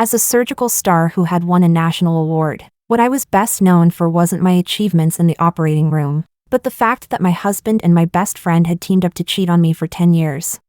As a surgical star who had won a national award, what I was best known for wasn't my achievements in the operating room, but the fact that my husband and my best friend had teamed up to cheat on me for 10 years.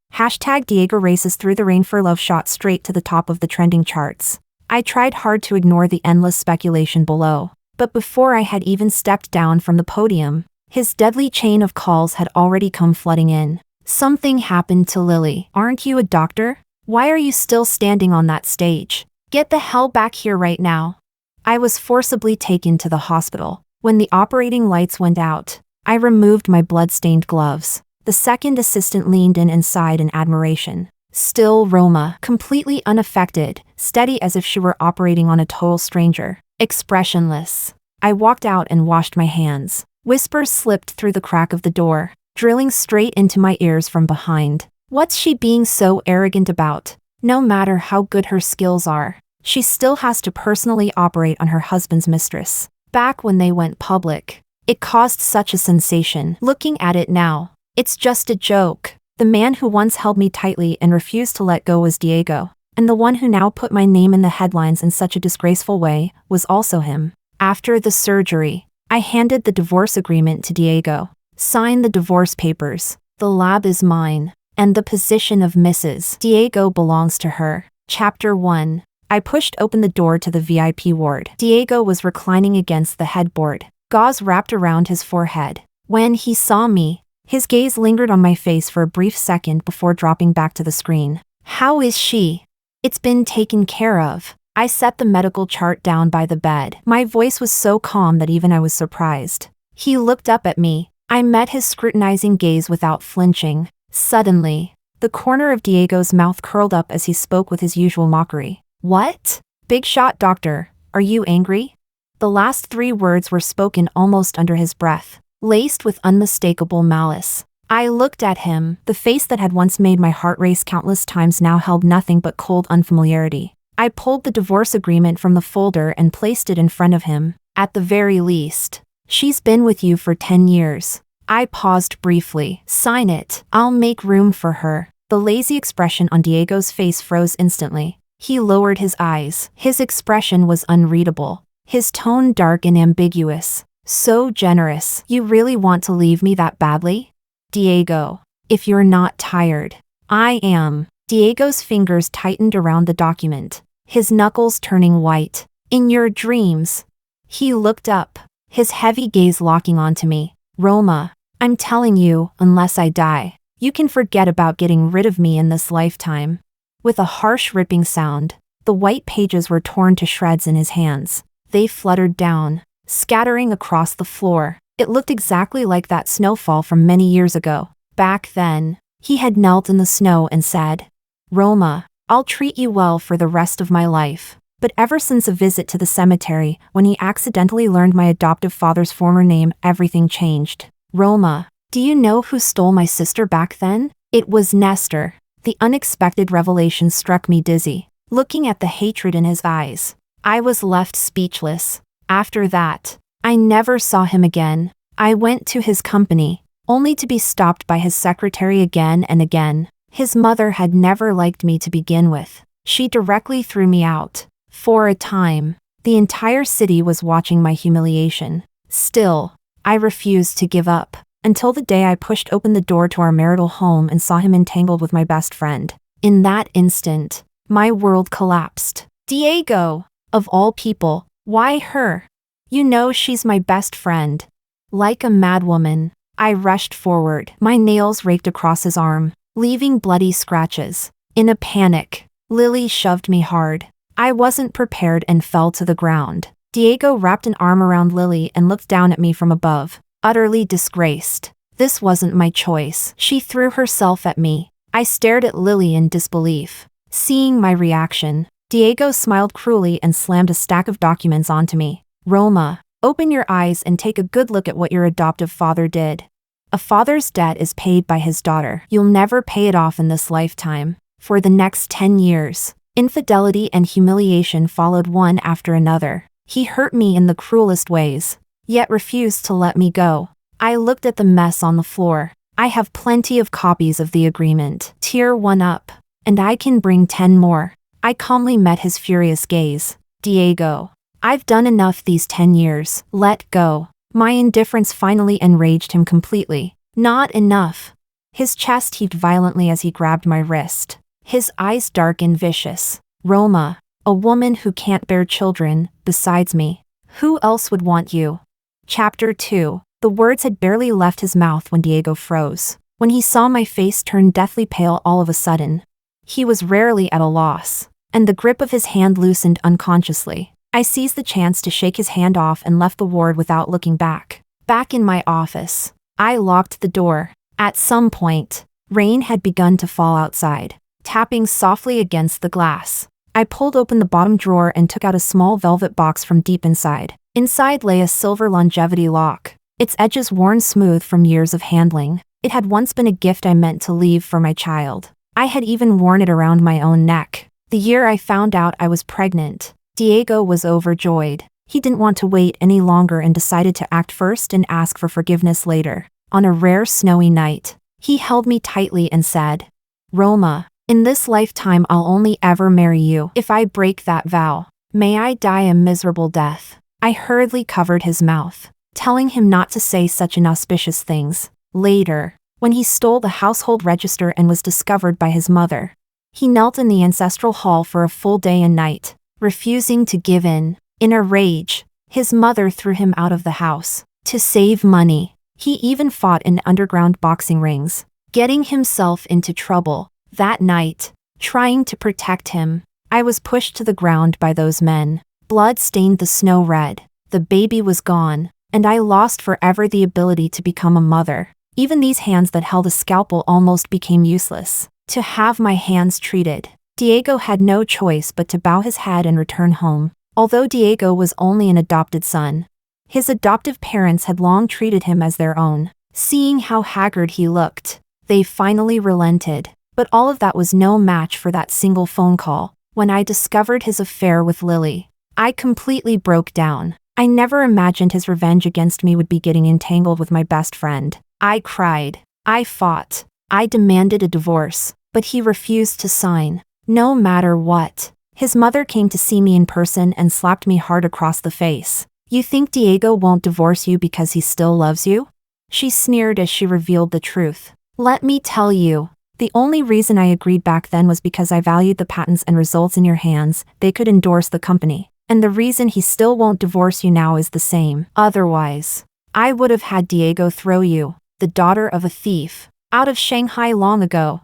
#Diego races through the rain for love shot straight to the top of the trending charts. I tried hard to ignore the endless speculation below, but before I had even stepped down from the podium, his deadly chain of calls had already come flooding in. Something happened to Lilly. Aren't you a doctor? Why are you still standing on that stage? Get the hell back here right now. I was forcibly taken to the hospital. When the operating lights went out, I removed my blood-stained gloves. The second assistant leaned in and sighed in admiration. Still Roma, completely unaffected, steady as if she were operating on a total stranger. Expressionless. I walked out and washed my hands. Whispers slipped through the crack of the door, drilling straight into my ears from behind. What's she being so arrogant about? No matter how good her skills are, she still has to personally operate on her husband's mistress. Back when they went public, it caused such a sensation. Looking at it now, it's just a joke. The man who once held me tightly and refused to let go was Diego, and the one who now put my name in the headlines in such a disgraceful way was also him. After the surgery, I handed the divorce agreement to Diego. Sign the divorce papers. The lab is mine, and the position of Mrs. Diego belongs to her. Chapter 1. I pushed open the door to the VIP ward. Diego was reclining against the headboard, gauze wrapped around his forehead. When he saw me, his gaze lingered on my face for a brief second before dropping back to the screen. How is she? It's been taken care of. I set the medical chart down by the bed. My voice was so calm that even I was surprised. He looked up at me. I met his scrutinizing gaze without flinching. Suddenly, the corner of Diego's mouth curled up as he spoke with his usual mockery. What? Big shot doctor, are you angry? The last 3 words were spoken almost under his breath, laced with unmistakable malice. I looked at him. The face that had once made my heart race countless times now held nothing but cold unfamiliarity. I pulled the divorce agreement from the folder and placed it in front of him. At the very least, she's been with you for 10 years. I paused briefly. Sign it. I'll make room for her. The lazy expression on Diego's face froze instantly. He lowered his eyes. His expression was unreadable. His tone dark and ambiguous. So generous. You really want to leave me that badly? Diego, if you're not tired. I am. Diego's fingers tightened around the document, his knuckles turning white. In your dreams. He looked up, his heavy gaze locking onto me. Roma, I'm telling you, unless I die, you can forget about getting rid of me in this lifetime. With a harsh ripping sound, the white pages were torn to shreds in his hands. They fluttered down, scattering across the floor. It looked exactly like that snowfall from many years ago. Back then, he had knelt in the snow and said, Roma, I'll treat you well for the rest of my life. But ever since a visit to the cemetery, when he accidentally learned my adoptive father's former name, everything changed. Roma, do you know who stole my sister back then? It was Nestor. The unexpected revelation struck me dizzy. Looking at the hatred in his eyes, I was left speechless. After that, I never saw him again. I went to his company, only to be stopped by his secretary again and again. His mother had never liked me to begin with. She directly threw me out. For a time, the entire city was watching my humiliation. Still, I refused to give up, until the day I pushed open the door to our marital home and saw him entangled with my best friend. In that instant, my world collapsed. Diego, of all people, why her? You know she's my best friend. Like a madwoman, I rushed forward. My nails raked across his arm, leaving bloody scratches. In a panic, Lilly shoved me hard. I wasn't prepared and fell to the ground. Diego wrapped an arm around Lilly and looked down at me from above, utterly disgraced. This wasn't my choice. She threw herself at me. I stared at Lilly in disbelief. Seeing my reaction, Diego smiled cruelly and slammed a stack of documents onto me. Roma, open your eyes and take a good look at what your adoptive father did. A father's debt is paid by his daughter. You'll never pay it off in this lifetime. For the next 10 years, infidelity and humiliation followed one after another. He hurt me in the cruelest ways, yet refused to let me go. I looked at the mess on the floor. I have plenty of copies of the agreement. Tear one up, and I can bring 10 more. I calmly met his furious gaze. Diego, I've done enough these 10 years. Let go. My indifference finally enraged him completely. Not enough. His chest heaved violently as he grabbed my wrist. His eyes dark and vicious. Roma, a woman who can't bear children, besides me. Who else would want you? Chapter 2. The words had barely left his mouth when Diego froze. When he saw my face turn deathly pale all of a sudden. He was rarely at a loss, and the grip of his hand loosened unconsciously. I seized the chance to shake his hand off and left the ward without looking back. Back in my office, I locked the door. At some point, rain had begun to fall outside, tapping softly against the glass. I pulled open the bottom drawer and took out a small velvet box from deep inside. Inside lay a silver longevity lock, its edges worn smooth from years of handling. It had once been a gift I meant to leave for my child. I had even worn it around my own neck. The year I found out I was pregnant, Diego was overjoyed. He didn't want to wait any longer and decided to act first and ask for forgiveness later. On a rare snowy night, he held me tightly and said, Roma, in this lifetime I'll only ever marry you. If I break that vow, may I die a miserable death. I hurriedly covered his mouth, telling him not to say such inauspicious things. Later, when he stole the household register and was discovered by his mother, he knelt in the ancestral hall for a full day and night, refusing to give in. In a rage, his mother threw him out of the house. To save money, he even fought in underground boxing rings, getting himself into trouble. That night, trying to protect him, I was pushed to the ground by those men. Blood stained the snow red. The baby was gone, and I lost forever the ability to become a mother. Even these hands that held a scalpel almost became useless. To have my hands treated, Diego had no choice but to bow his head and return home. Although Diego was only an adopted son, his adoptive parents had long treated him as their own. Seeing how haggard he looked, they finally relented. But all of that was no match for that single phone call. When I discovered his affair with Lilly, I completely broke down. I never imagined his revenge against me would be getting entangled with my best friend. I cried. I fought. I demanded a divorce, but he refused to sign. No matter what. His mother came to see me in person and slapped me hard across the face. You think Diego won't divorce you because he still loves you? She sneered as she revealed the truth. Let me tell you, the only reason I agreed back then was because I valued the patents and results in your hands. They could endorse the company. And the reason he still won't divorce you now is the same. Otherwise, I would have had Diego throw you, the daughter of a thief, out of Shanghai long ago.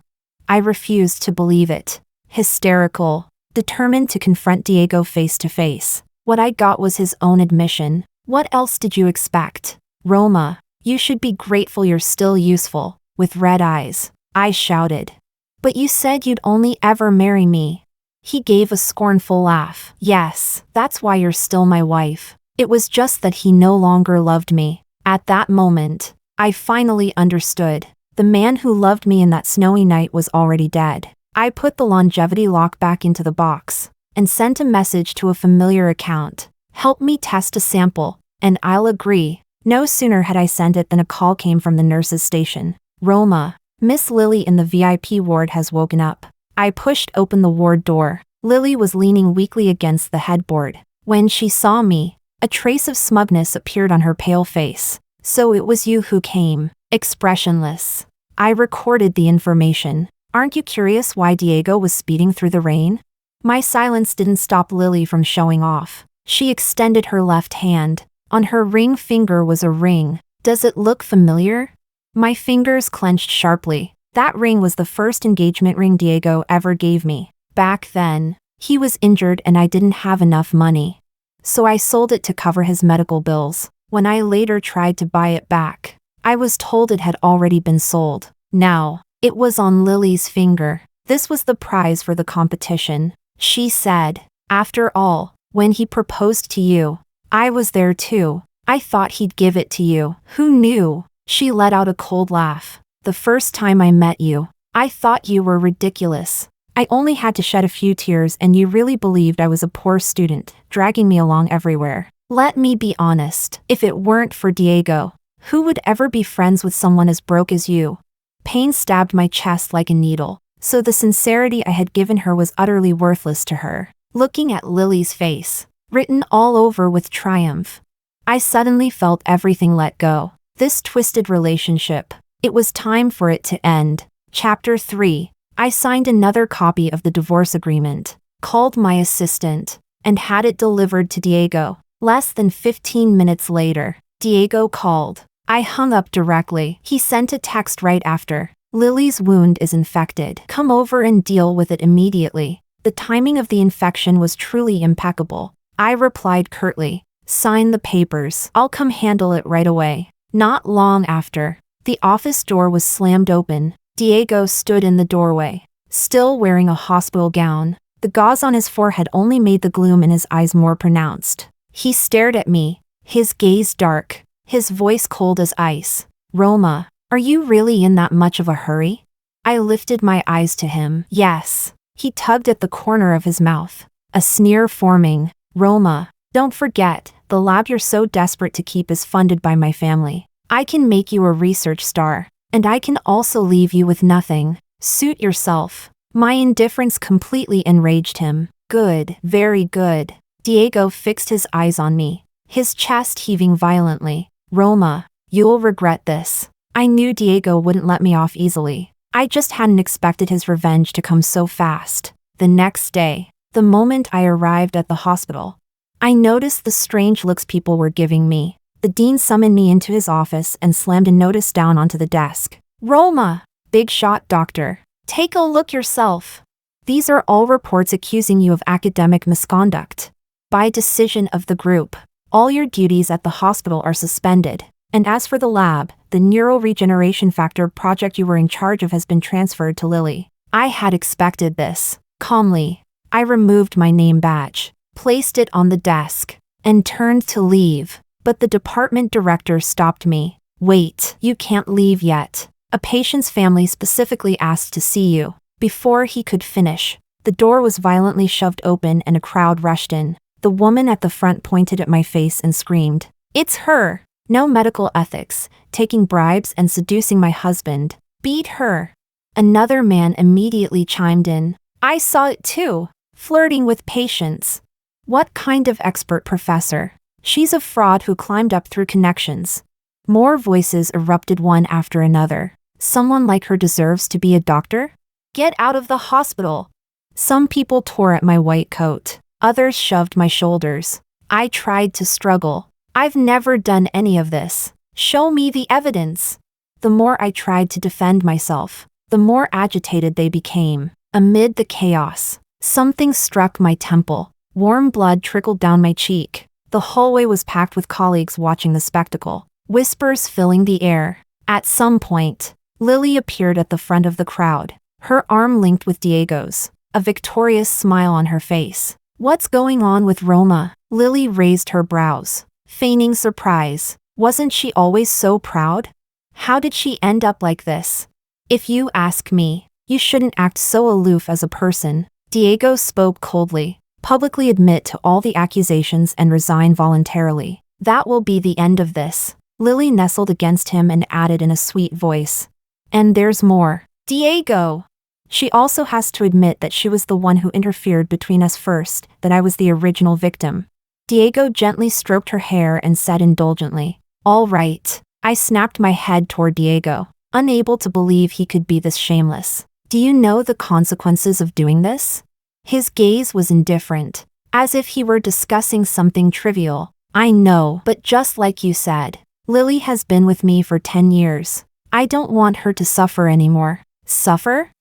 I refused to believe it. Hysterical. Determined to confront Diego face to face. What I got was his own admission. What else did you expect? Roma, you should be grateful you're still useful. With red eyes, I shouted. But you said you'd only ever marry me. He gave a scornful laugh. Yes, that's why you're still my wife. It was just that he no longer loved me. At that moment, I finally understood. The man who loved me in that snowy night was already dead. I put the longevity lock back into the box and sent a message to a familiar account. Help me test a sample, and I'll agree. No sooner had I sent it than a call came from the nurse's station. Roma, Miss Lilly in the VIP ward has woken up. I pushed open the ward door. Lilly was leaning weakly against the headboard. When she saw me, a trace of smugness appeared on her pale face. So it was you who came. Expressionless. I recorded the information. Aren't you curious why Diego was speeding through the rain? My silence didn't stop Lilly from showing off. She extended her left hand. On her ring finger was a ring. Does it look familiar? My fingers clenched sharply. That ring was the first engagement ring Diego ever gave me. Back then, he was injured and I didn't have enough money. So I sold it to cover his medical bills. When I later tried to buy it back, I was told it had already been sold. Now, it was on Lilly's finger. This was the prize for the competition. She said, after all, when he proposed to you, I was there too. I thought he'd give it to you. Who knew? She let out a cold laugh. The first time I met you, I thought you were ridiculous. I only had to shed a few tears and you really believed I was a poor student, dragging me along everywhere. Let me be honest. If it weren't for Diego, who would ever be friends with someone as broke as you? Pain stabbed my chest like a needle. So the sincerity I had given her was utterly worthless to her. Looking at Lily's face, written all over with triumph, I suddenly felt everything let go. This twisted relationship. It was time for it to end. Chapter 3. I signed another copy of the divorce agreement, called my assistant, and had it delivered to Diego. Less than 15 minutes later, Diego called. I hung up directly. He sent a text right after. Lily's wound is infected. Come over and deal with it immediately. The timing of the infection was truly impeccable. I replied curtly. Sign the papers. I'll come handle it right away. Not long after, the office door was slammed open. Diego stood in the doorway, still wearing a hospital gown. The gauze on his forehead only made the gloom in his eyes more pronounced. He stared at me, his gaze dark, his voice cold as ice. Roma, are you really in that much of a hurry? I lifted my eyes to him. Yes. He tugged at the corner of his mouth, a sneer forming. Roma, don't forget, the lab you're so desperate to keep is funded by my family. I can make you a research star, and I can also leave you with nothing. Suit yourself. My indifference completely enraged him. Good, very good. Diego fixed his eyes on me, his chest heaving violently. Roma, you'll regret this. I knew Diego wouldn't let me off easily. I just hadn't expected his revenge to come so fast. The next day, the moment I arrived at the hospital, I noticed the strange looks people were giving me. The dean summoned me into his office and slammed a notice down onto the desk. Roma, big shot doctor, take a look yourself. These are all reports accusing you of academic misconduct. By decision of the group, all your duties at the hospital are suspended. And as for the lab, the neural regeneration factor project you were in charge of has been transferred to Lilly. I had expected this. Calmly, I removed my name badge, placed it on the desk, and turned to leave. But the department director stopped me. Wait, you can't leave yet. A patient's family specifically asked to see you. Before he could finish, the door was violently shoved open and a crowd rushed in. The woman at the front pointed at my face and screamed, "It's her! No medical ethics, taking bribes and seducing my husband. Beat her." Another man immediately chimed in. I saw it too. Flirting with patients. What kind of expert professor? She's a fraud who climbed up through connections. More voices erupted one after another. Someone like her deserves to be a doctor? Get out of the hospital. Some people tore at my white coat. Others shoved my shoulders. I tried to struggle. I've never done any of this. Show me the evidence. The more I tried to defend myself, the more agitated they became. Amid the chaos, something struck my temple. Warm blood trickled down my cheek. The hallway was packed with colleagues watching the spectacle, whispers filling the air. At some point, Lilly appeared at the front of the crowd, her arm linked with Diego's, a victorious smile on her face. What's going on with Roma? Lilly raised her brows, feigning surprise. Wasn't she always so proud? How did she end up like this? If you ask me, you shouldn't act so aloof as a person. Diego spoke coldly. Publicly admit to all the accusations and resign voluntarily. That will be the end of this. Lilly nestled against him and added in a sweet voice. And there's more. Diego! She also has to admit that she was the one who interfered between us first, that I was the original victim. Diego gently stroked her hair and said indulgently, All right. I snapped my head toward Diego, unable to believe he could be this shameless. Do you know the consequences of doing this? His gaze was indifferent, as if he were discussing something trivial. I know, but just like you said, Lilly has been with me for 10 years. I don't want her to suffer anymore. Suffer?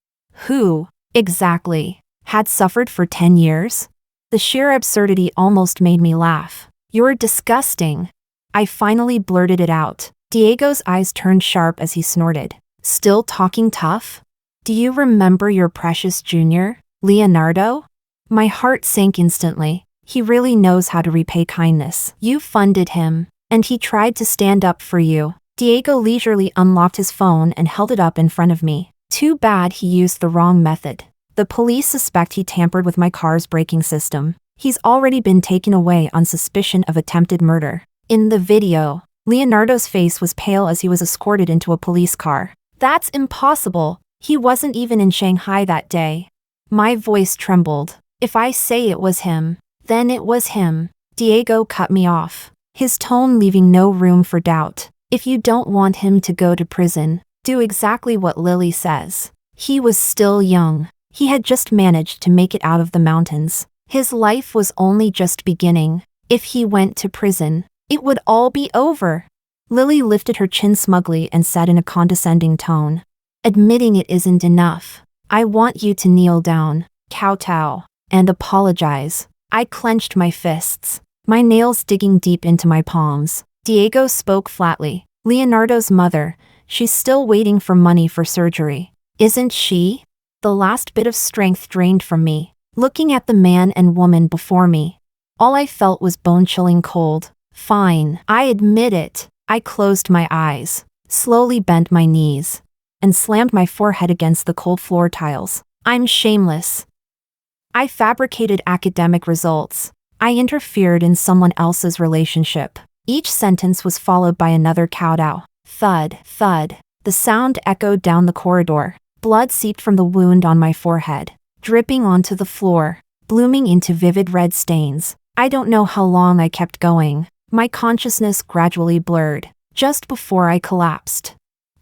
Who, exactly, had suffered for 10 years? The sheer absurdity almost made me laugh. You're disgusting. I finally blurted it out. Diego's eyes turned sharp as he snorted. Still talking tough? Do you remember your precious junior, Leonardo? My heart sank instantly. He really knows how to repay kindness. You funded him, and he tried to stand up for you. Diego leisurely unlocked his phone and held it up in front of me. Too bad he used the wrong method. The police suspect he tampered with my car's braking system. He's already been taken away on suspicion of attempted murder. In the video, Leonardo's face was pale as he was escorted into a police car. That's impossible. He wasn't even in Shanghai that day. My voice trembled. If I say it was him, then it was him. Diego cut me off, his tone leaving no room for doubt. If you don't want him to go to prison, do exactly what Lilly says. He was still young. He had just managed to make it out of the mountains. His life was only just beginning. If he went to prison, it would all be over. Lilly lifted her chin smugly and said in a condescending tone, "Admitting it isn't enough. I want you to kneel down, kowtow, and apologize." I clenched my fists, my nails digging deep into my palms. Diego spoke flatly. "Leonardo's mother, she's still waiting for money for surgery. Isn't she?" The last bit of strength drained from me, looking at the man and woman before me. All I felt was bone-chilling cold. Fine, I admit it. I closed my eyes, slowly bent my knees, and slammed my forehead against the cold floor tiles. I'm shameless. I fabricated academic results. I interfered in someone else's relationship. Each sentence was followed by another kowtow. Thud, thud. The sound echoed down the corridor. Blood seeped from the wound on my forehead, dripping onto the floor, blooming into vivid red stains. I don't know how long I kept going. My consciousness gradually blurred, just before I collapsed.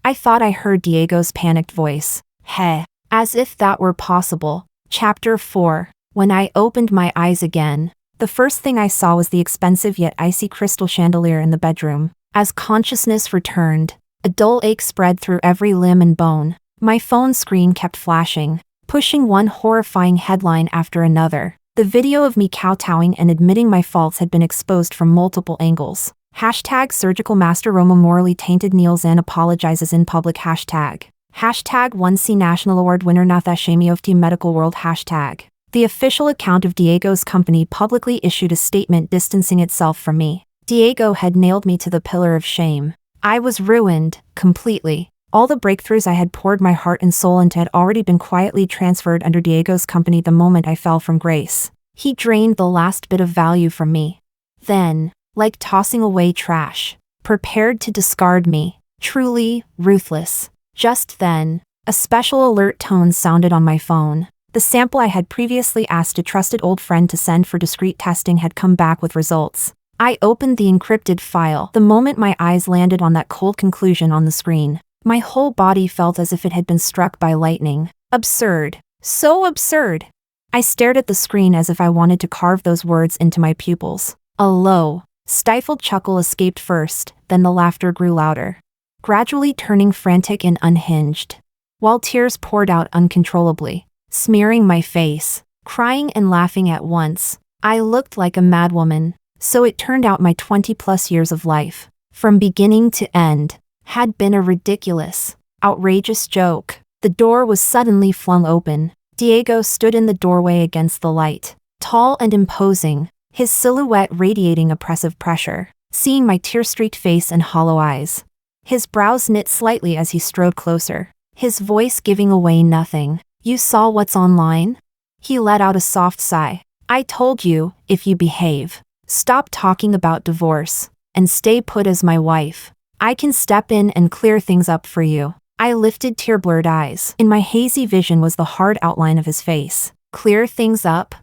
I thought I heard Diego's panicked voice. Heh, as if that were possible. Chapter 4. When I opened my eyes again, the first thing I saw was the expensive yet icy crystal chandelier in the bedroom. As consciousness returned, a dull ache spread through every limb and bone. My phone screen kept flashing, pushing one horrifying headline after another. The video of me kowtowing and admitting my faults had been exposed from multiple angles. Hashtag surgical master Roma morally tainted Neil Zan apologizes in public. Hashtag 1C National Award winner Nathashamiofti Medical World. Hashtag. The official account of Diego's company publicly issued a statement distancing itself from me. Diego had nailed me to the pillar of shame. I was ruined, completely. All the breakthroughs I had poured my heart and soul into had already been quietly transferred under Diego's company the moment I fell from grace. He drained the last bit of value from me. Then, like tossing away trash, prepared to discard me. Truly, ruthless. Just then, a special alert tone sounded on my phone. The sample I had previously asked a trusted old friend to send for discreet testing had come back with results. I opened the encrypted file the moment my eyes landed on that cold conclusion on the screen. My whole body felt as if it had been struck by lightning. Absurd. So absurd. I stared at the screen as if I wanted to carve those words into my pupils. A low, stifled chuckle escaped first, then the laughter grew louder, gradually turning frantic and unhinged, while tears poured out uncontrollably, smearing my face. Crying and laughing at once, I looked like a madwoman. So it turned out my 20-plus years of life, from beginning to end, had been a ridiculous, outrageous joke. The door was suddenly flung open. Diego stood in the doorway against the light, tall and imposing, his silhouette radiating oppressive pressure. Seeing my tear-streaked face and hollow eyes, his brows knit slightly as he strode closer, his voice giving away nothing. "You saw what's online?" He let out a soft sigh. "I told you, if you behave, stop talking about divorce, and stay put as my wife, I can step in and clear things up for you." I lifted tear-blurred eyes. In my hazy vision was the hard outline of his face. Clear things up?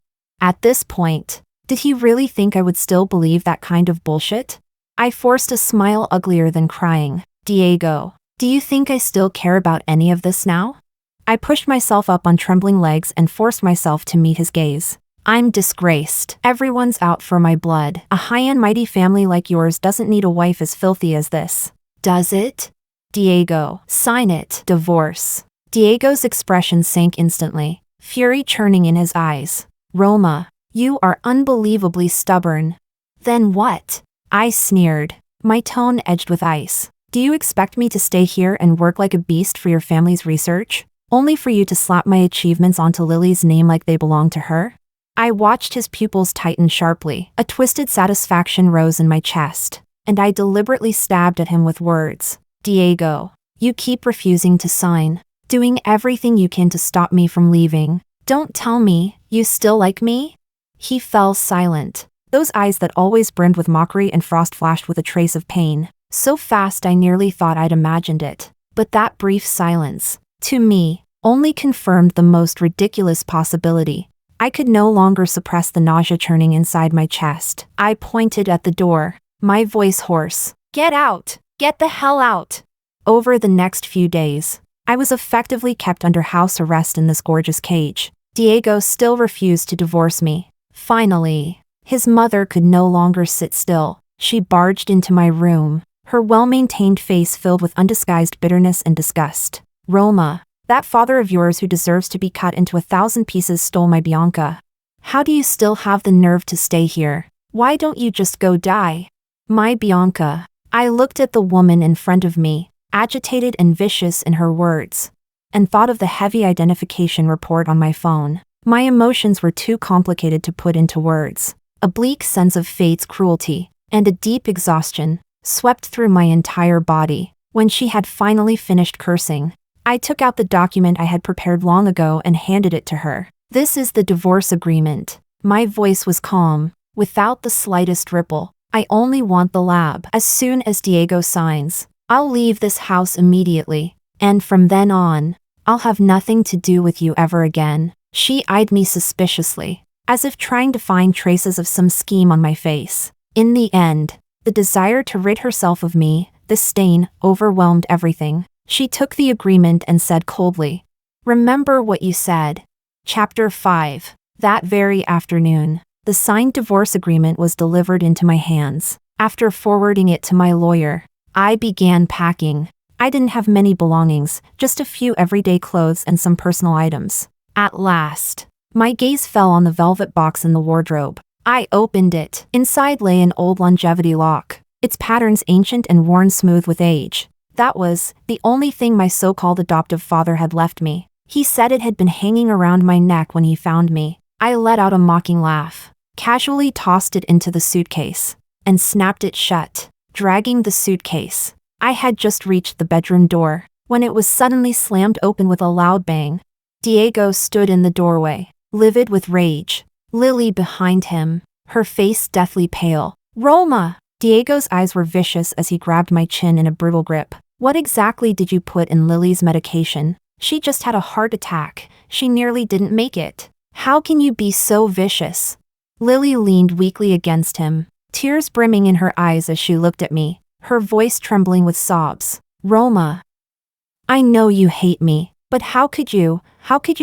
At this point, did he really think I would still believe that kind of bullshit? I forced a smile uglier than crying. "Diego, do you think I still care about any of this now?" I pushed myself up on trembling legs and forced myself to meet his gaze. "I'm disgraced. Everyone's out for my blood. A high and mighty family like yours doesn't need a wife as filthy as this. Does it? Diego, sign it. Divorce." Diego's expression sank instantly, fury churning in his eyes. "Roma, you are unbelievably stubborn." "Then what?" I sneered, my tone edged with ice. "Do you expect me to stay here and work like a beast for your family's research, only for you to slap my achievements onto Lilly's name like they belong to her?" I watched his pupils tighten sharply. A twisted satisfaction rose in my chest, and I deliberately stabbed at him with words. "Diego, you keep refusing to sign, doing everything you can to stop me from leaving. Don't tell me you still like me?" He fell silent, those eyes that always brimmed with mockery and frost flashed with a trace of pain. So fast I nearly thought I'd imagined it. But that brief silence, to me, only confirmed the most ridiculous possibility. I could no longer suppress the nausea churning inside my chest. I pointed at the door, my voice hoarse. Get out! Get the hell out! Over the next few days, I was effectively kept under house arrest in this gorgeous cage. Diego still refused to divorce me. Finally, his mother could no longer sit still. She barged into my room, her well-maintained face filled with undisguised bitterness and disgust. Roma, that father of yours who deserves to be cut into 1,000 pieces stole my Bianca. How do you still have the nerve to stay here? Why don't you just go die? My Bianca. I looked at the woman in front of me, agitated and vicious in her words, and thought of the heavy identification report on my phone. My emotions were too complicated to put into words. A bleak sense of fate's cruelty, and a deep exhaustion, swept through my entire body. When she had finally finished cursing, I took out the document I had prepared long ago and handed it to her. This is the divorce agreement. My voice was calm, without the slightest ripple. I only want the lab. As soon as Diego signs, I'll leave this house immediately, and from then on, I'll have nothing to do with you ever again. She eyed me suspiciously, as if trying to find traces of some scheme on my face. In the end, the desire to rid herself of me, the stain, overwhelmed everything. She took the agreement and said coldly, "Remember what you said." Chapter 5. That very afternoon, the signed divorce agreement was delivered into my hands. After forwarding it to my lawyer, I began packing. I didn't have many belongings, just a few everyday clothes and some personal items. At last, my gaze fell on the velvet box in the wardrobe. I opened it. Inside lay an old longevity lock, its patterns ancient and worn smooth with age. That was the only thing my so-called adoptive father had left me. He said it had been hanging around my neck when he found me. I let out a mocking laugh, casually tossed it into the suitcase, and snapped it shut, dragging the suitcase. I had just reached the bedroom door, when it was suddenly slammed open with a loud bang. Diego stood in the doorway, livid with rage. Lilly behind him, her face deathly pale. Roma! Diego's eyes were vicious as he grabbed my chin in a brutal grip. What exactly did you put in Lily's medication? She just had a heart attack. She nearly didn't make it. How can you be so vicious? Lilly leaned weakly against him, tears brimming in her eyes as she looked at me, her voice trembling with sobs. Roma, I know you hate me, but how could you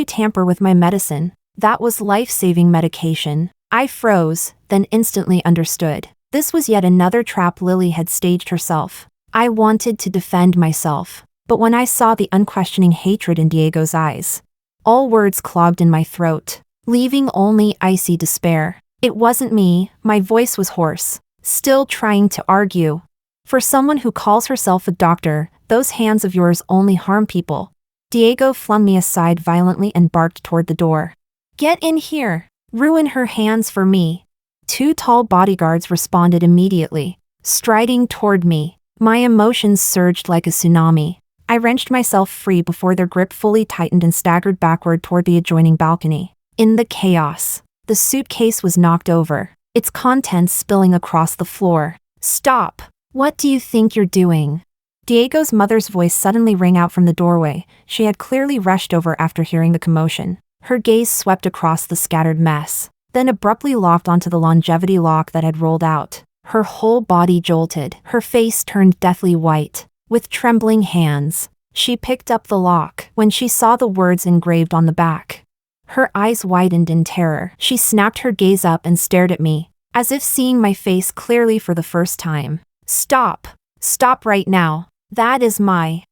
tamper with my medicine? That was life-saving medication. I froze, then instantly understood. This was yet another trap Lilly had staged herself. I wanted to defend myself, but when I saw the unquestioning hatred in Diego's eyes, all words clogged in my throat, leaving only icy despair. It wasn't me, my voice was hoarse, still trying to argue. For someone who calls herself a doctor, those hands of yours only harm people. Diego flung me aside violently and barked toward the door. Get in here! Ruin her hands for me. Two tall bodyguards responded immediately, striding toward me. My emotions surged like a tsunami. I wrenched myself free before their grip fully tightened and staggered backward toward the adjoining balcony. In the chaos, the suitcase was knocked over, its contents spilling across the floor. Stop! What do you think you're doing? Diego's mother's voice suddenly rang out from the doorway. She had clearly rushed over after hearing the commotion. Her gaze swept across the scattered mess, then abruptly locked onto the longevity lock that had rolled out. Her whole body jolted, her face turned deathly white. With trembling hands, she picked up the lock when she saw the words engraved on the back. Her eyes widened in terror. She snapped her gaze up and stared at me, as if seeing my face clearly for the first time. Stop! Stop right now! That is my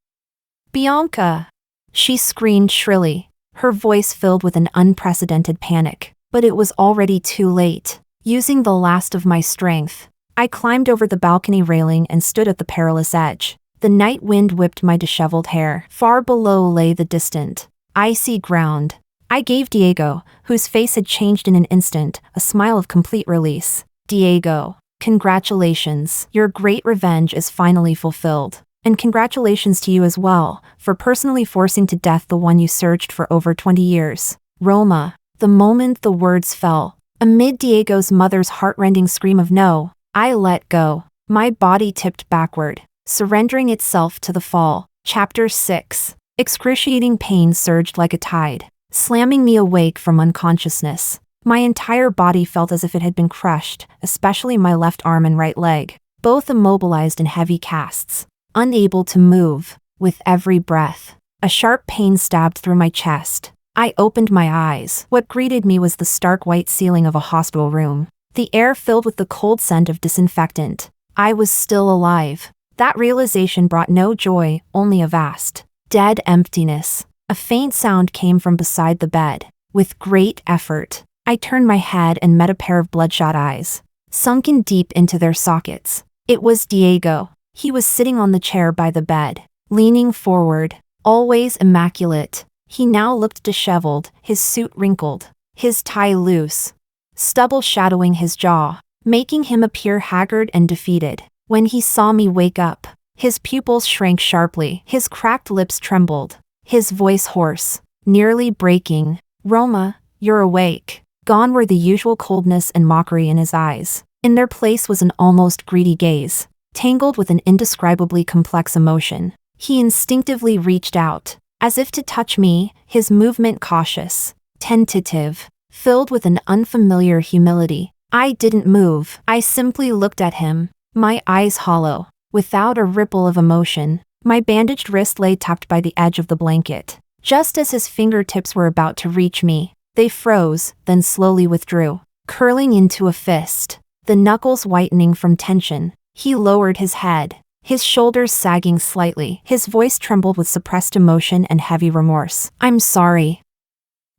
Bianca! She screamed shrilly, her voice filled with an unprecedented panic. But it was already too late. Using the last of my strength, I climbed over the balcony railing and stood at the perilous edge. The night wind whipped my disheveled hair. Far below lay the distant, icy ground. I gave Diego, whose face had changed in an instant, a smile of complete release. Diego, congratulations. Your great revenge is finally fulfilled. And congratulations to you as well, for personally forcing to death the one you searched for over 20 years. Roma. The moment the words fell, amid Diego's mother's heartrending scream of no, I let go. My body tipped backward, surrendering itself to the fall. Chapter 6. Excruciating pain surged like a tide, slamming me awake from unconsciousness. My entire body felt as if it had been crushed, especially my left arm and right leg, both immobilized in heavy casts, unable to move. With every breath, a sharp pain stabbed through my chest. I opened my eyes. What greeted me was the stark white ceiling of a hospital room, the air filled with the cold scent of disinfectant. I was still alive. That realization brought no joy, only a vast, dead emptiness. A faint sound came from beside the bed. With great effort, I turned my head and met a pair of bloodshot eyes, sunken deep into their sockets. It was Diego. He was sitting on the chair by the bed, leaning forward, always immaculate. He now looked disheveled, his suit wrinkled, his tie loose, stubble shadowing his jaw, making him appear haggard and defeated. When he saw me wake up, his pupils shrank sharply, his cracked lips trembled, his voice hoarse, nearly breaking. "Roma, you're awake." Gone were the usual coldness and mockery in his eyes. In their place was an almost greedy gaze, tangled with an indescribably complex emotion. He instinctively reached out, as if to touch me, his movement cautious, tentative, filled with an unfamiliar humility. I didn't move. I simply looked at him, my eyes hollow, without a ripple of emotion. My bandaged wrist lay tucked by the edge of the blanket. Just as his fingertips were about to reach me, they froze, then slowly withdrew, curling into a fist, the knuckles whitening from tension. He lowered his head, his shoulders sagging slightly. His voice trembled with suppressed emotion and heavy remorse. "I'm sorry.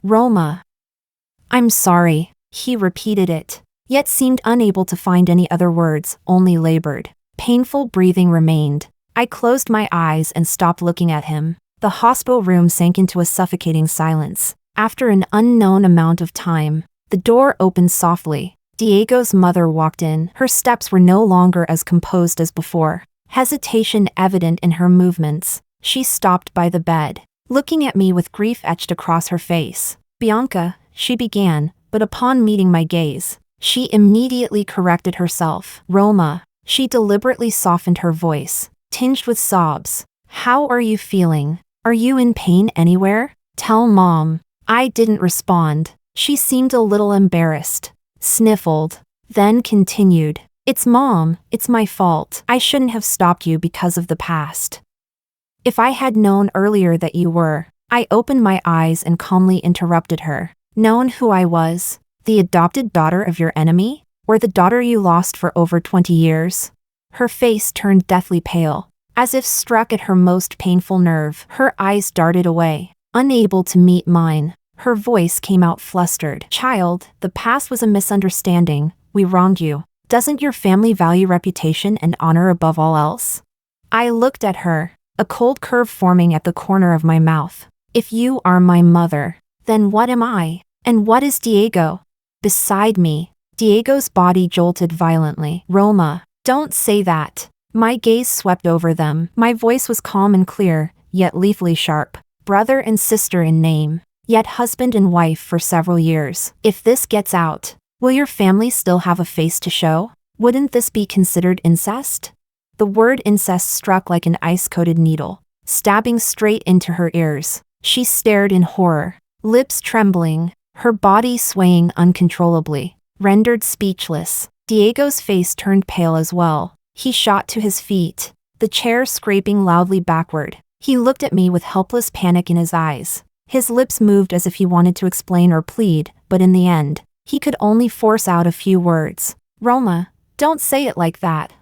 Roma. I'm sorry." He repeated it, yet seemed unable to find any other words, only labored. Painful breathing remained. I closed my eyes and stopped looking at him. The hospital room sank into a suffocating silence. After an unknown amount of time, the door opened softly. Diego's mother walked in. Her steps were no longer as composed as before, hesitation evident in her movements. She stopped by the bed, looking at me with grief etched across her face. "Bianca," she began, but upon meeting my gaze, she immediately corrected herself. "Roma." She deliberately softened her voice, tinged with sobs. "How are you feeling? Are you in pain anywhere? Tell Mom." I didn't respond. She seemed a little embarrassed, sniffled, then continued. "It's Mom, it's my fault. I shouldn't have stopped you because of the past. If I had known earlier that you were..." I opened my eyes and calmly interrupted her. "Known who I was? The adopted daughter of your enemy? Or the daughter you lost for over 20 years? Her face turned deathly pale, as if struck at her most painful nerve. Her eyes darted away, unable to meet mine. Her voice came out flustered. "Child, the past was a misunderstanding. We wronged you. Doesn't your family value reputation and honor above all else?" I looked at her, a cold curve forming at the corner of my mouth. "If you are my mother, then what am I? And what is Diego?" Beside me, Diego's body jolted violently. "Roma, don't say that." My gaze swept over them. My voice was calm and clear, yet lethally sharp. "Brother and sister in name, yet husband and wife for several years. If this gets out, will your family still have a face to show? Wouldn't this be considered incest?" The word incest struck like an ice-coated needle, stabbing straight into her ears. She stared in horror, lips trembling, her body swaying uncontrollably, rendered speechless. Diego's face turned pale as well. He shot to his feet, the chair scraping loudly backward. He looked at me with helpless panic in his eyes. His lips moved as if he wanted to explain or plead, but in the end, he could only force out a few words. "Roma, don't say it like that,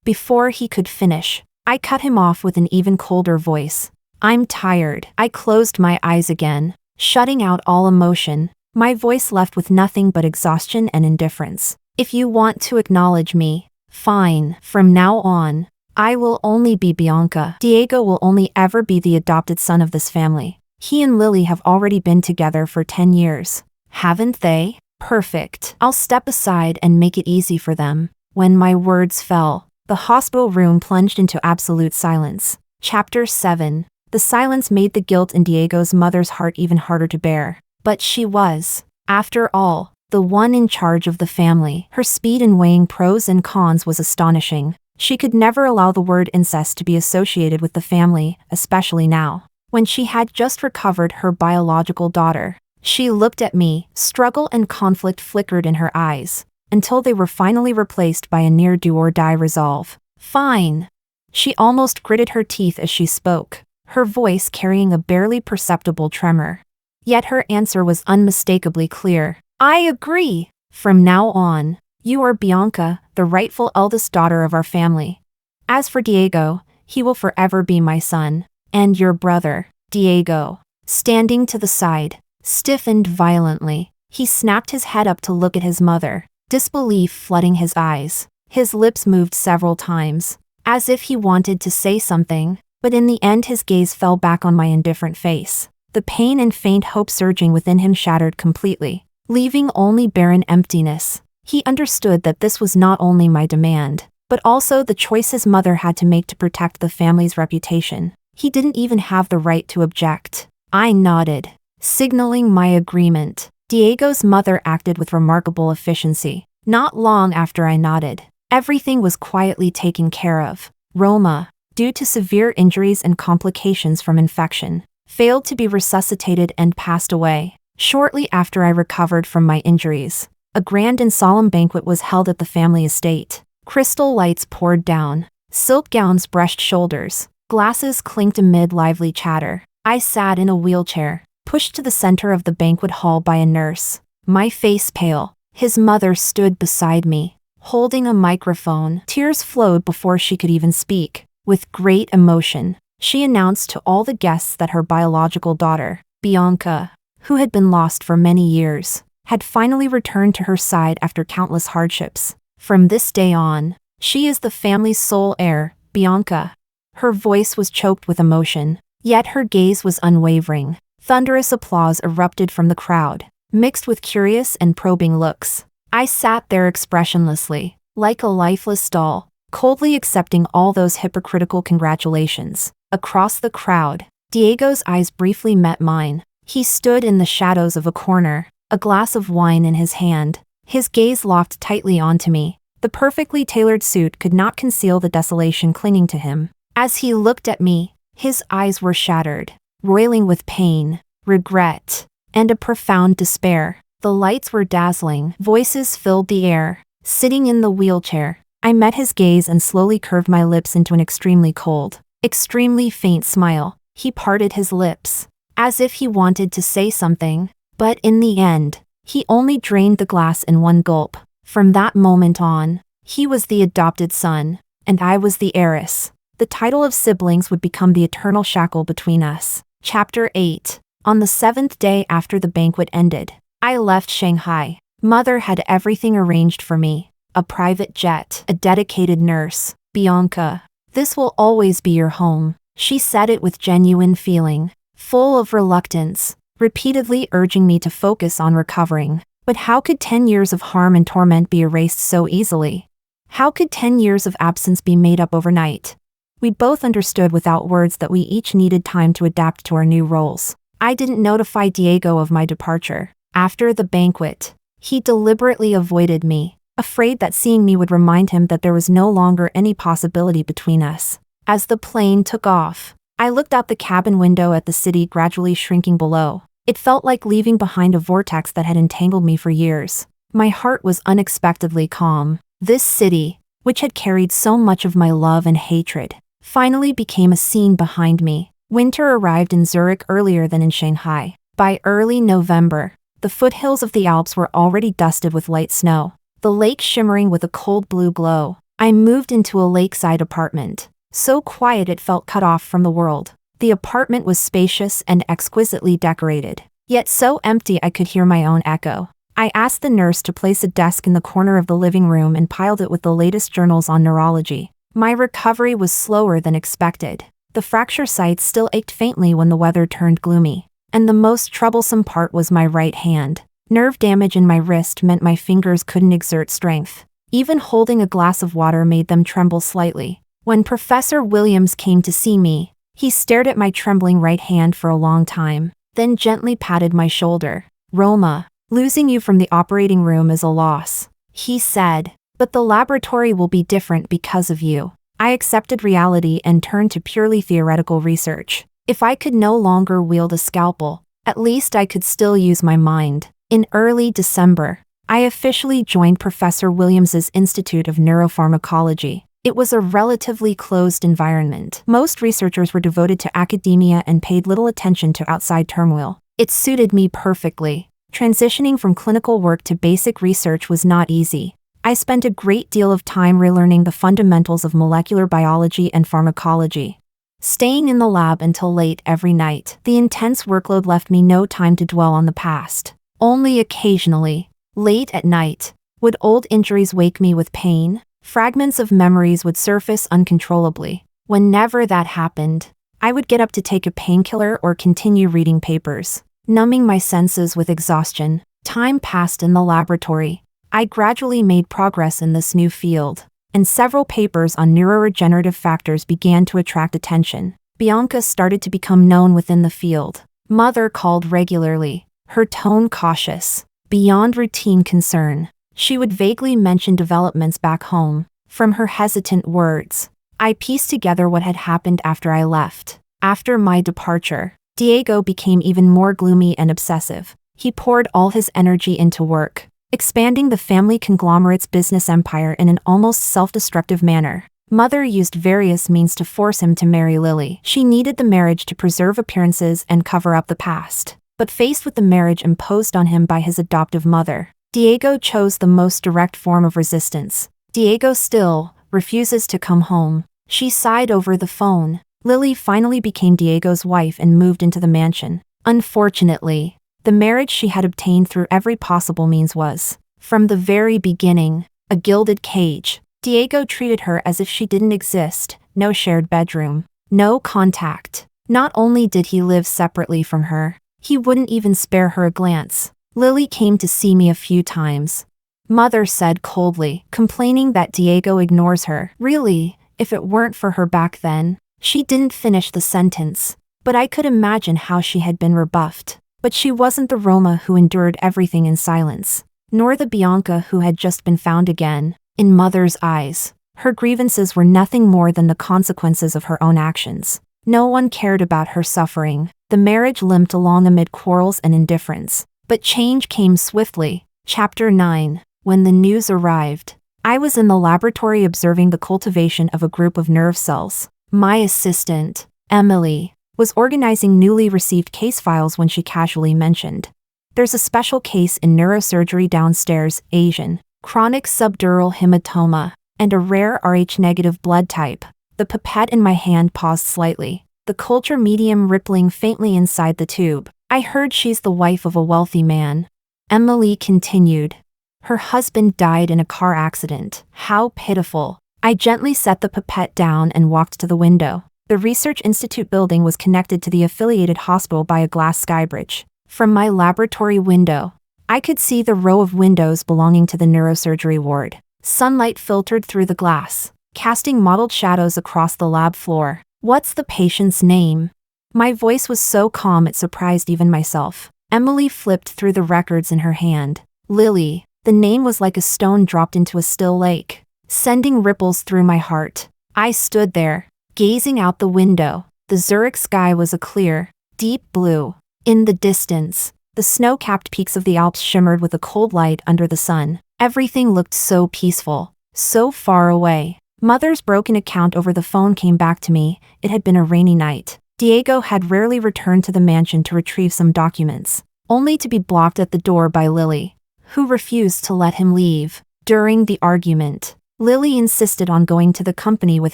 Before he could finish, I cut him off with an even colder voice. "I'm tired." I closed my eyes again, shutting out all emotion, my voice left with nothing but exhaustion and indifference. "If you want to acknowledge me, fine. From now on, I will only be Bianca. Diego will only ever be the adopted son of this family. He and Lilly have already been together for 10 years. Haven't they? Perfect. I'll step aside and make it easy for them." When my words fell, the hospital room plunged into absolute silence. Chapter 7. The silence made the guilt in Diego's mother's heart even harder to bear. But she was, after all, the one in charge of the family. Her speed in weighing pros and cons was astonishing. She could never allow the word incest to be associated with the family, especially now. when she had just recovered her biological daughter. She looked at me, struggle and conflict flickered in her eyes, until they were finally replaced by a near do-or-die resolve. Fine. She almost gritted her teeth as she spoke, her voice carrying a barely perceptible tremor. Yet her answer was unmistakably clear. I agree. From now on, you are Bianca, the rightful eldest daughter of our family. As for Diego, he will forever be my son. And your brother, Diego, standing to the side, stiffened violently. He snapped his head up to look at his mother, disbelief flooding his eyes. His lips moved several times, as if he wanted to say something, but in the end his gaze fell back on my indifferent face. The pain and faint hope surging within him shattered completely, leaving only barren emptiness. He understood that this was not only my demand, but also the choice his mother had to make to protect the family's reputation. He didn't even have the right to object. I nodded, signaling my agreement. Diego's mother acted with remarkable efficiency. Not long after I nodded, everything was quietly taken care of. Roma, due to severe injuries and complications from infection, failed to be resuscitated and passed away. Shortly after I recovered from my injuries, a grand and solemn banquet was held at the family estate. Crystal lights poured down, silk gowns brushed shoulders, glasses clinked amid lively chatter. I sat in a wheelchair, pushed to the center of the banquet hall by a nurse, my face pale. His mother stood beside me, holding a microphone. Tears flowed before she could even speak. With great emotion, she announced to all the guests that her biological daughter, Bianca, who had been lost for many years, had finally returned to her side after countless hardships. From this day on, she is the family's sole heir, Bianca. Her voice was choked with emotion, yet her gaze was unwavering. Thunderous applause erupted from the crowd, mixed with curious and probing looks. I sat there expressionlessly, like a lifeless doll, coldly accepting all those hypocritical congratulations. Across the crowd, Diego's eyes briefly met mine. He stood in the shadows of a corner, a glass of wine in his hand, his gaze locked tightly onto me. The perfectly tailored suit could not conceal the desolation clinging to him. As he looked at me, his eyes were shattered, roiling with pain, regret, and a profound despair. The lights were dazzling, voices filled the air. Sitting in the wheelchair, I met his gaze and slowly curved my lips into an extremely cold, extremely faint smile. He parted his lips, as if he wanted to say something, but in the end, he only drained the glass in one gulp. From that moment on, he was the adopted son, and I was the heiress. The title of siblings would become the eternal shackle between us. Chapter 8. On the 7th day after the banquet ended, I left Shanghai. Mother had everything arranged for me. A private jet, a dedicated nurse. Bianca, this will always be your home. She said it with genuine feeling, full of reluctance, repeatedly urging me to focus on recovering. But how could 10 years of harm and torment be erased so easily? How could 10 years of absence be made up overnight? We both understood without words that we each needed time to adapt to our new roles. I didn't notify Diego of my departure. After the banquet, he deliberately avoided me, afraid that seeing me would remind him that there was no longer any possibility between us. As the plane took off, I looked out the cabin window at the city gradually shrinking below. It felt like leaving behind a vortex that had entangled me for years. My heart was unexpectedly calm. This city, which had carried so much of my love and hatred, finally became a scene behind me. Winter arrived in Zurich earlier than in Shanghai. By early November, the foothills of the Alps were already dusted with light snow, the lake shimmering with a cold blue glow. I moved into a lakeside apartment, so quiet it felt cut off from the world. The apartment was spacious and exquisitely decorated, yet so empty I could hear my own echo. I asked the nurse to place a desk in the corner of the living room and piled it with the latest journals on neurology. My recovery was slower than expected. The fracture site still ached faintly when the weather turned gloomy. And the most troublesome part was my right hand. Nerve damage in my wrist meant my fingers couldn't exert strength. Even holding a glass of water made them tremble slightly. When Professor Williams came to see me, he stared at my trembling right hand for a long time, then gently patted my shoulder. Roma, losing you from the operating room is a loss, he said, but the laboratory will be different because of you. I accepted reality and turned to purely theoretical research. If I could no longer wield a scalpel, at least I could still use my mind. In early December, I officially joined Professor Williams's Institute of Neuropharmacology. It was a relatively closed environment. Most researchers were devoted to academia and paid little attention to outside turmoil. It suited me perfectly. Transitioning from clinical work to basic research was not easy. I spent a great deal of time relearning the fundamentals of molecular biology and pharmacology. Staying in the lab until late every night, the intense workload left me no time to dwell on the past. Only occasionally, late at night, would old injuries wake me with pain. Fragments of memories would surface uncontrollably. Whenever that happened, I would get up to take a painkiller or continue reading papers, numbing my senses with exhaustion. Time passed in the laboratory. I gradually made progress in this new field, and several papers on neuroregenerative factors began to attract attention. Bianca started to become known within the field. Mother called regularly, her tone cautious, beyond routine concern. She would vaguely mention developments back home. From her hesitant words, I pieced together what had happened after I left. After my departure, Diego became even more gloomy and obsessive. He poured all his energy into work, expanding the family conglomerate's business empire in an almost self-destructive manner. Mother used various means to force him to marry Lilly. She needed the marriage to preserve appearances and cover up the past. But faced with the marriage imposed on him by his adoptive mother, Diego chose the most direct form of resistance. Diego still refuses to come home. She sighed over the phone. Lilly finally became Diego's wife and moved into the mansion. Unfortunately, the marriage she had obtained through every possible means was, from the very beginning, a gilded cage. Diego treated her as if she didn't exist. No shared bedroom, no contact. Not only did he live separately from her, he wouldn't even spare her a glance. Lilly came to see me a few times. Mother said coldly, complaining that Diego ignores her. Really, if it weren't for her back then. She didn't finish the sentence, but I could imagine how she had been rebuffed. But she wasn't the Roma who endured everything in silence, nor the Bianca who had just been found again. In Mother's eyes, her grievances were nothing more than the consequences of her own actions. No one cared about her suffering. The marriage limped along amid quarrels and indifference. But change came swiftly. Chapter 9. When the news arrived, I was in the laboratory observing the cultivation of a group of nerve cells. My assistant, Emily, was organizing newly received case files when she casually mentioned, "There's a special case in neurosurgery downstairs, Asian, chronic subdural hematoma, and a rare Rh-negative blood type." The pipette in my hand paused slightly, the culture medium rippling faintly inside the tube. "I heard she's the wife of a wealthy man," Emily continued. "Her husband died in a car accident. How pitiful." I gently set the pipette down and walked to the window. The Research Institute building was connected to the affiliated hospital by a glass skybridge. From my laboratory window, I could see the row of windows belonging to the neurosurgery ward. Sunlight filtered through the glass, casting mottled shadows across the lab floor. "What's the patient's name?" My voice was so calm it surprised even myself. Emily flipped through the records in her hand. "Lilly." The name was like a stone dropped into a still lake, sending ripples through my heart. I stood there, gazing out the window. The Zurich sky was a clear, deep blue. In the distance, the snow-capped peaks of the Alps shimmered with a cold light under the sun. Everything looked so peaceful, so far away. Mother's broken account over the phone came back to me. It had been a rainy night. Diego had rarely returned to the mansion to retrieve some documents, only to be blocked at the door by Lilly, who refused to let him leave. During the argument, Lilly insisted on going to the company with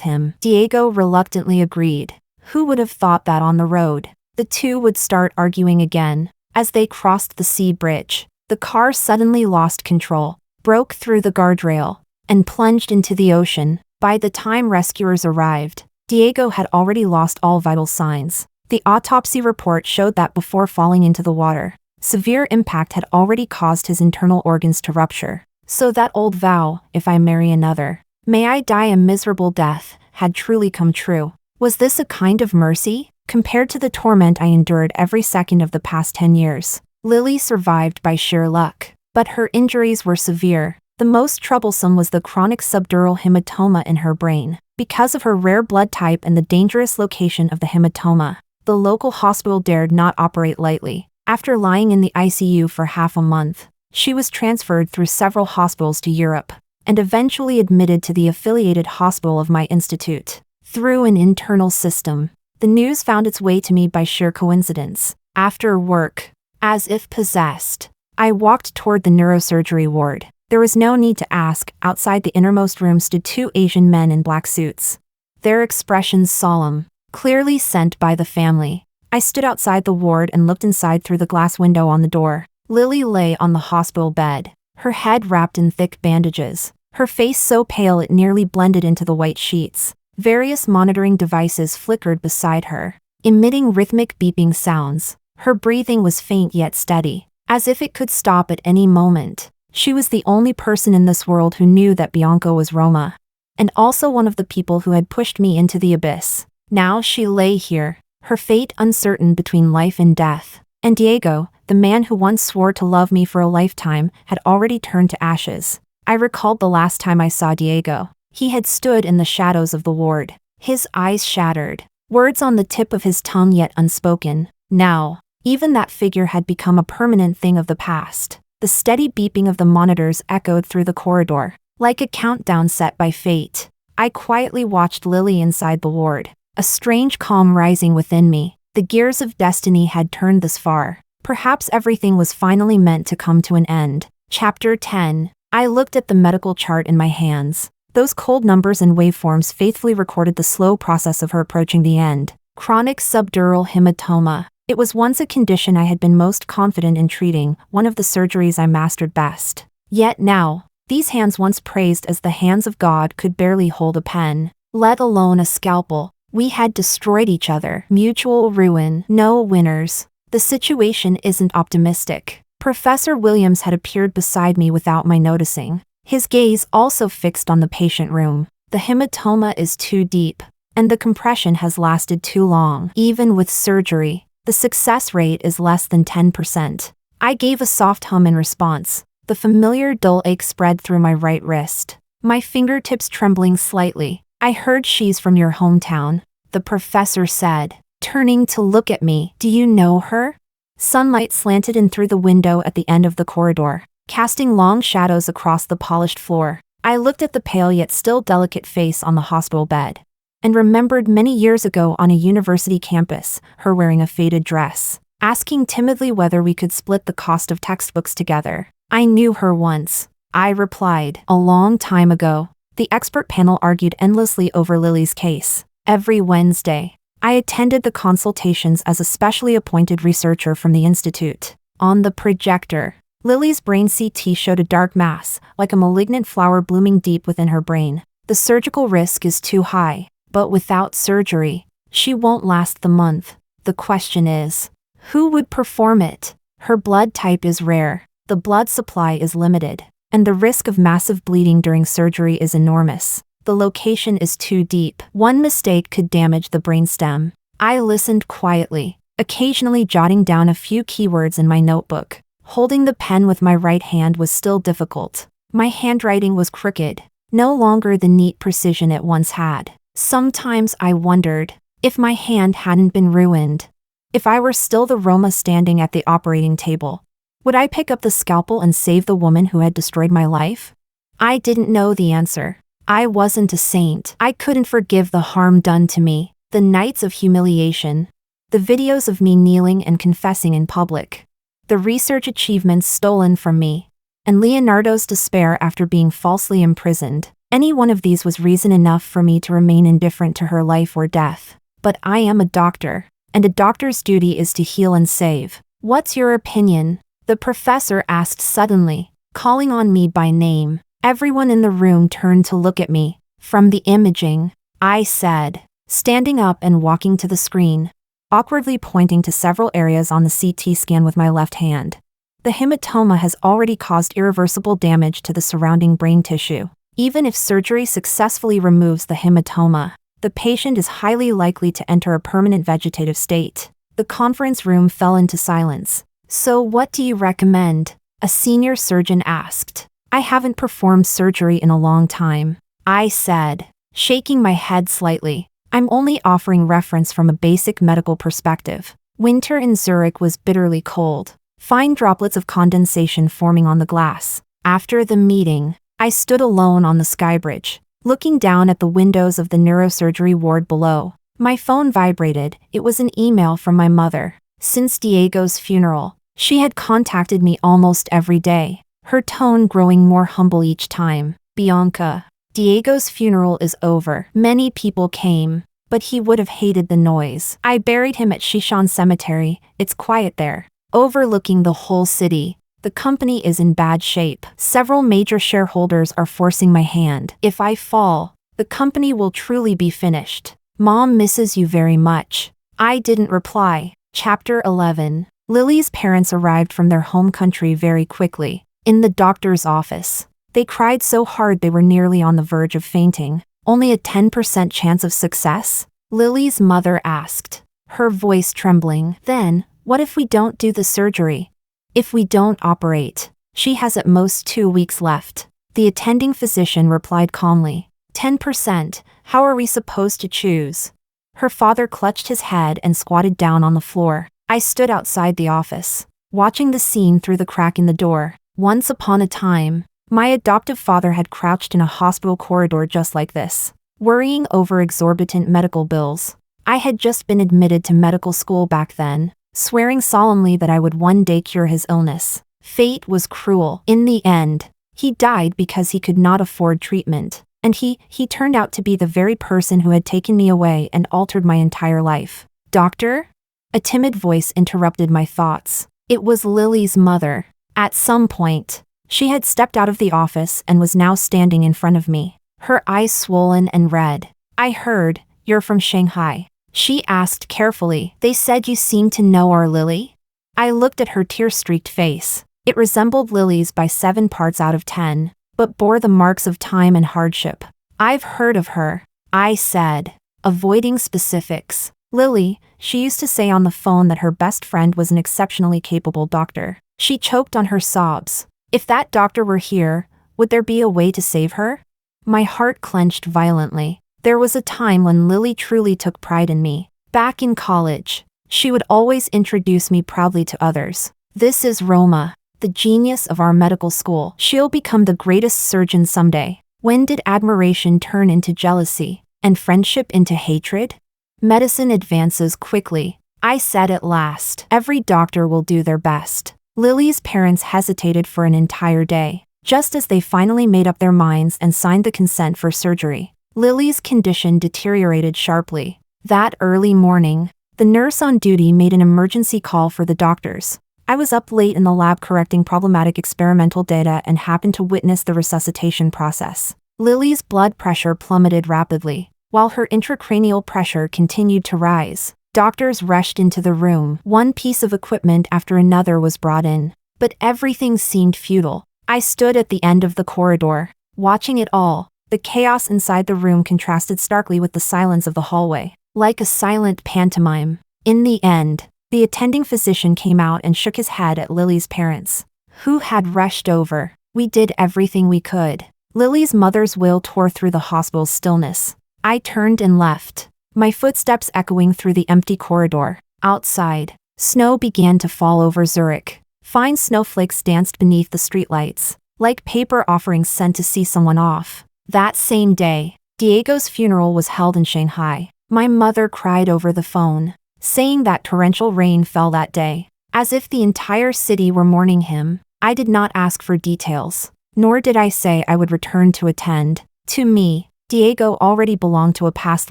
him. Diego reluctantly agreed. Who would have thought that on the road, the two would start arguing again? As they crossed the sea bridge, the car suddenly lost control, broke through the guardrail, and plunged into the ocean. By the time rescuers arrived, Diego had already lost all vital signs. The autopsy report showed that before falling into the water, severe impact had already caused his internal organs to rupture. So that old vow, "If I marry another, may I die a miserable death," had truly come true. Was this a kind of mercy, compared to the torment I endured every second of the past 10 years? Lilly survived by sheer luck, but her injuries were severe. The most troublesome was the chronic subdural hematoma in her brain. Because of her rare blood type and the dangerous location of the hematoma, The local hospital dared not operate lightly. After lying in the ICU for half a month, she was transferred through several hospitals to Europe, and eventually admitted to the affiliated hospital of my institute. Through an internal system, the news found its way to me by sheer coincidence. After work, as if possessed, I walked toward the neurosurgery ward. There was no need to ask. Outside the innermost room stood two Asian men in black suits, their expressions solemn, clearly sent by the family. I stood outside the ward and looked inside through the glass window on the door. Lilly lay on the hospital bed, her head wrapped in thick bandages, her face so pale it nearly blended into the white sheets. Various monitoring devices flickered beside her, emitting rhythmic beeping sounds. Her breathing was faint yet steady, as if it could stop at any moment. She was the only person in this world who knew that Bianca was Roma, and also one of the people who had pushed me into the abyss. Now she lay here, her fate uncertain between life and death. And Diego, the man who once swore to love me for a lifetime, had already turned to ashes. I recalled the last time I saw Diego. He had stood in the shadows of the ward, his eyes shattered, words on the tip of his tongue yet unspoken. Now, even that figure had become a permanent thing of the past. The steady beeping of the monitors echoed through the corridor, like a countdown set by fate. I quietly watched Lilly inside the ward, a strange calm rising within me. The gears of destiny had turned this far. Perhaps everything was finally meant to come to an end. Chapter 10. I looked at the medical chart in my hands. Those cold numbers and waveforms faithfully recorded the slow process of her approaching the end. Chronic subdural hematoma. It was once a condition I had been most confident in treating, one of the surgeries I mastered best. Yet now, these hands once praised as the hands of God could barely hold a pen, let alone a scalpel. We had destroyed each other. Mutual ruin. No winners. The situation isn't optimistic. Professor Williams had appeared beside me without my noticing, his gaze also fixed on the patient room. The hematoma is too deep, and the compression has lasted too long. Even with surgery, the success rate is less than 10%. I gave a soft hum in response. The familiar dull ache spread through my right wrist, my fingertips trembling slightly. I heard she's from your hometown, the professor said, turning to look at me. Do you know her? Sunlight slanted in through the window at the end of the corridor, casting long shadows across the polished floor. I looked at the pale yet still delicate face on the hospital bed, and remembered many years ago on a university campus, her wearing a faded dress, asking timidly whether we could split the cost of textbooks together. I knew her once, I replied. A long time ago. The expert panel argued endlessly over Lilly's case. Every Wednesday, I attended the consultations as a specially appointed researcher from the institute. On the projector, Lilly's brain CT showed a dark mass, like a malignant flower blooming deep within her brain. The surgical risk is too high, but without surgery, she won't last the month. The question is, who would perform it? Her blood type is rare, the blood supply is limited, and the risk of massive bleeding during surgery is enormous. The location is too deep. One mistake could damage the brainstem. I listened quietly, occasionally jotting down a few keywords in my notebook. Holding the pen with my right hand was still difficult. My handwriting was crooked, no longer the neat precision it once had. Sometimes I wondered if my hand hadn't been ruined. If I were still the Roma standing at the operating table, would I pick up the scalpel and save the woman who had destroyed my life? I didn't know the answer. I wasn't a saint. I couldn't forgive the harm done to me, the nights of humiliation, the videos of me kneeling and confessing in public, the research achievements stolen from me, and Leonardo's despair after being falsely imprisoned. Any one of these was reason enough for me to remain indifferent to her life or death. But I am a doctor, and a doctor's duty is to heal and save. What's your opinion? The professor asked suddenly, calling on me by name. Everyone in the room turned to look at me. From the imaging, I said, standing up and walking to the screen, awkwardly pointing to several areas on the CT scan with my left hand. The hematoma has already caused irreversible damage to the surrounding brain tissue. Even if surgery successfully removes the hematoma, the patient is highly likely to enter a permanent vegetative state. The conference room fell into silence. So what do you recommend? A senior surgeon asked. I haven't performed surgery in a long time, I said, shaking my head slightly. I'm only offering reference from a basic medical perspective. Winter in Zurich was bitterly cold, fine droplets of condensation forming on the glass. After the meeting, I stood alone on the skybridge, looking down at the windows of the neurosurgery ward below. My phone vibrated. It was an email from my mother. Since Diego's funeral, she had contacted me almost every day, her tone growing more humble each time. Bianca, Diego's funeral is over. Many people came, but he would have hated the noise. I buried him at Shishan Cemetery. It's quiet there, overlooking the whole city. The company is in bad shape. Several major shareholders are forcing my hand. If I fall, the company will truly be finished. Mom misses you very much. I didn't reply. Chapter 11. Lily's parents arrived from their home country very quickly. In the doctor's office, they cried so hard they were nearly on the verge of fainting. Only a 10% chance of success? Lily's mother asked, her voice trembling. Then, what if we don't do the surgery? If we don't operate? She has at most 2 weeks left. The attending physician replied calmly. 10%, how are we supposed to choose? Her father clutched his head and squatted down on the floor. I stood outside the office, watching the scene through the crack in the door. Once upon a time, my adoptive father had crouched in a hospital corridor just like this, worrying over exorbitant medical bills. I had just been admitted to medical school back then, swearing solemnly that I would one day cure his illness. Fate was cruel. In the end, he died because he could not afford treatment. And he turned out to be the very person who had taken me away and altered my entire life. Doctor? A timid voice interrupted my thoughts. It was Lily's mother. At some point, she had stepped out of the office and was now standing in front of me, her eyes swollen and red. I heard, you're from Shanghai. She asked carefully. They said you seem to know our Lily? I looked at her tear-streaked face. It resembled Lily's by 7 parts out of 10. But bore the marks of time and hardship. I've heard of her, I said, avoiding specifics. Lily, she used to say on the phone that her best friend was an exceptionally capable doctor. She choked on her sobs. If that doctor were here, would there be a way to save her? My heart clenched violently. There was a time when Lily truly took pride in me. Back in college, she would always introduce me proudly to others. This is Roma, the genius of our medical school. She'll become the greatest surgeon someday. When did admiration turn into jealousy, and friendship into hatred? Medicine advances quickly, I said at last. Every doctor will do their best. Lily's parents hesitated for an entire day, just as they finally made up their minds and signed the consent for surgery. Lily's condition deteriorated sharply. That early morning, the nurse on duty made an emergency call for the doctors. I was up late in the lab correcting problematic experimental data and happened to witness the resuscitation process. Lily's blood pressure plummeted rapidly, while her intracranial pressure continued to rise. Doctors rushed into the room. One piece of equipment after another was brought in, but everything seemed futile. I stood at the end of the corridor, watching it all. The chaos inside the room contrasted starkly with the silence of the hallway, like a silent pantomime. In the end, the attending physician came out and shook his head at Lily's parents, who had rushed over. We did everything we could. Lily's mother's wail tore through the hospital's stillness. I turned and left, my footsteps echoing through the empty corridor. Outside, snow began to fall over Zurich. Fine snowflakes danced beneath the streetlights, like paper offerings sent to see someone off. That same day, Diego's funeral was held in Shanghai. My mother cried over the phone, saying that torrential rain fell that day, as if the entire city were mourning him. I did not ask for details, nor did I say I would return to attend. To me, Diego already belonged to a past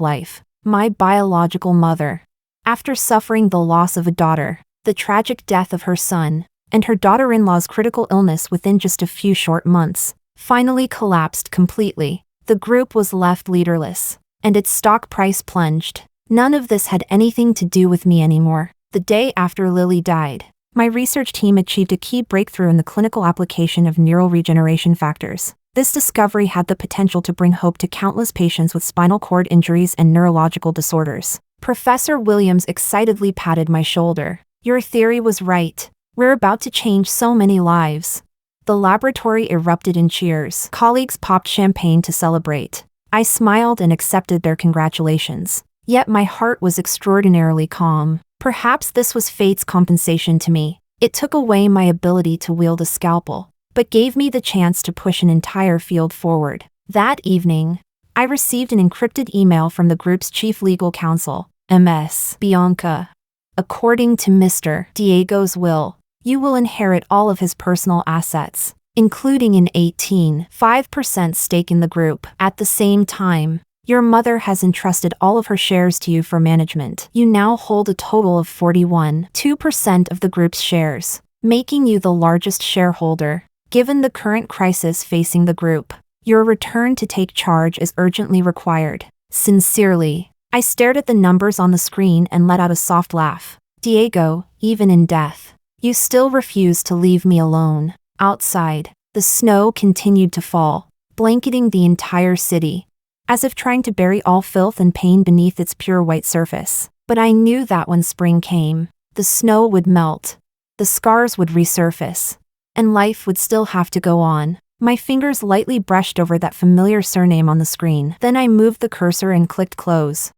life, my biological mother. After suffering the loss of a daughter, the tragic death of her son, and her daughter-in-law's critical illness within just a few short months, finally collapsed completely, the group was left leaderless, and its stock price plunged. None of this had anything to do with me anymore. The day after Lily died, my research team achieved a key breakthrough in the clinical application of neural regeneration factors. This discovery had the potential to bring hope to countless patients with spinal cord injuries and neurological disorders. Professor Williams excitedly patted my shoulder. Your theory was right. We're about to change so many lives. The laboratory erupted in cheers. Colleagues popped champagne to celebrate. I smiled and accepted their congratulations. Yet my heart was extraordinarily calm. Perhaps this was fate's compensation to me. It took away my ability to wield a scalpel, but gave me the chance to push an entire field forward. That evening, I received an encrypted email from the group's chief legal counsel, Ms. Bianca. According to Mr. Diego's will, you will inherit all of his personal assets, including an 18.5% stake in the group. At the same time, your mother has entrusted all of her shares to you for management. You now hold a total of 41.2% of the group's shares, making you the largest shareholder. Given the current crisis facing the group, your return to take charge is urgently required. Sincerely. I stared at the numbers on the screen and let out a soft laugh. Diego, even in death, you still refuse to leave me alone. Outside, the snow continued to fall, blanketing the entire city, as if trying to bury all filth and pain beneath its pure white surface. But I knew that when spring came, the snow would melt, the scars would resurface, and life would still have to go on. My fingers lightly brushed over that familiar surname on the screen. Then I moved the cursor and clicked close.